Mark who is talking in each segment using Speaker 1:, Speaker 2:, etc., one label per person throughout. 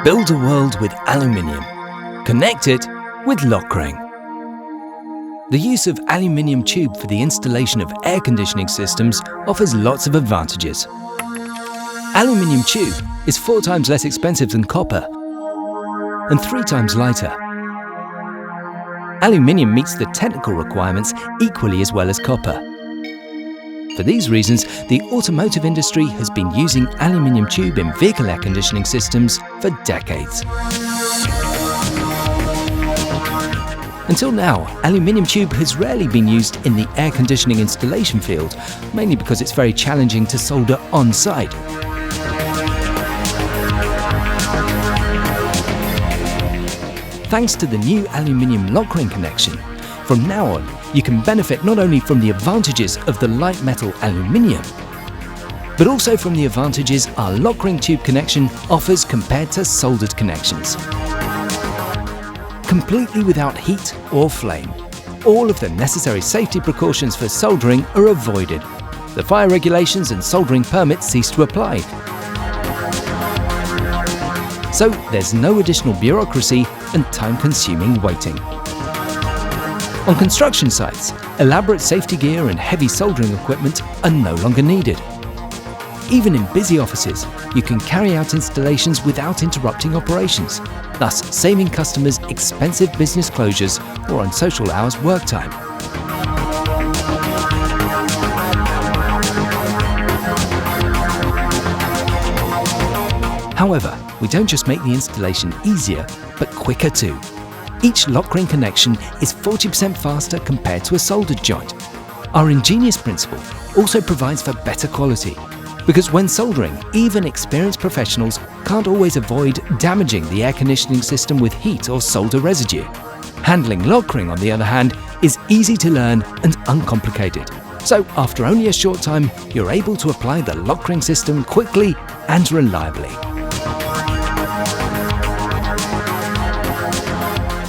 Speaker 1: Build a world with aluminium. Connect it with Lokring. The use of aluminium tube for the installation of air conditioning systems offers lots of advantages. Aluminium tube is 4 times less expensive than copper and 3 times lighter. Aluminium meets the technical requirements equally as well as copper. For these reasons, the automotive industry has been using aluminium tube in vehicle air conditioning systems for decades. Until now, aluminium tube has rarely been used in the air conditioning installation field, mainly because it's very challenging to solder on-site. Thanks to the new aluminium Lokring connection, from now on, you can benefit not only from the advantages of the light metal aluminium, but also from the advantages our Lokring tube connection offers compared to soldered connections. Completely without heat or flame, all of the necessary safety precautions for soldering are avoided. The fire regulations and soldering permits cease to apply. So there's no additional bureaucracy and time-consuming waiting. On construction sites, elaborate safety gear and heavy soldering equipment are no longer needed. Even in busy offices, you can carry out installations without interrupting operations, thus saving customers expensive business closures or on social hours work time. However, we don't just make the installation easier, but quicker too. Each Lokring connection is 40% faster compared to a soldered joint. Our ingenious principle also provides for better quality, because when soldering, even experienced professionals can't always avoid damaging the air conditioning system with heat or solder residue. Handling Lokring, on the other hand, is easy to learn and uncomplicated. So after only a short time, you're able to apply the Lokring system quickly and reliably.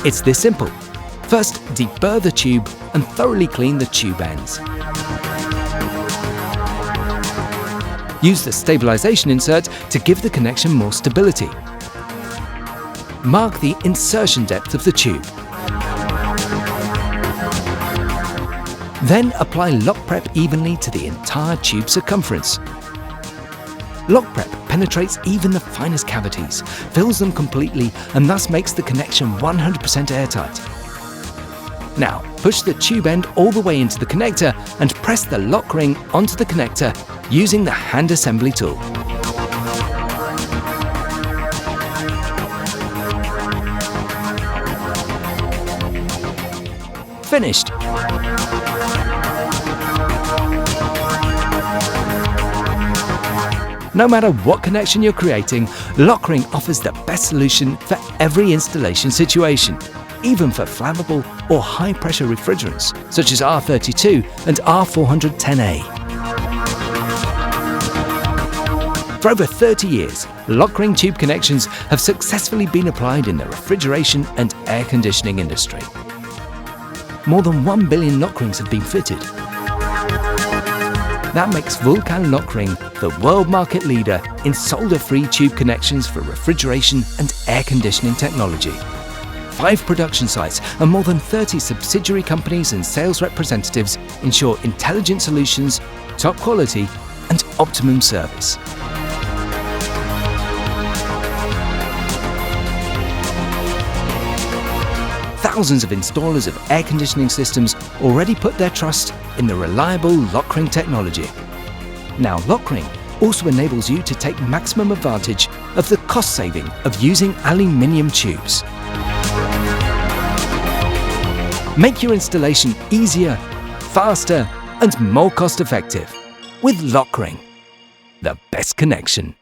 Speaker 1: It's this simple. First, deburr the tube and thoroughly clean the tube ends. Use the stabilization insert to give the connection more stability. Mark the insertion depth of the tube. Then apply lock prep evenly to the entire tube circumference. Lock prep penetrates even the finest cavities, fills them completely, and thus makes the connection 100% airtight. Now, push the tube end all the way into the connector and press the lock ring onto the connector using the hand assembly tool. Finished! No matter what connection you're creating, Lokring offers the best solution for every installation situation, even for flammable or high-pressure refrigerants, such as R32 and R410A. For over 30 years, Lokring tube connections have successfully been applied in the refrigeration and air conditioning industry. More than 1 billion Lokrings have been fitted. That makes VULKAN Lokring the world market leader in solder-free tube connections for refrigeration and air conditioning technology. 5 production sites and more than 30 subsidiary companies and sales representatives ensure intelligent solutions, top quality, and optimum service. Thousands of installers of air conditioning systems already put their trust in the reliable Lokring technology. Now Lokring also enables you to take maximum advantage of the cost saving of using aluminium tubes. Make your installation easier, faster, and more cost-effective with Lokring, the best connection.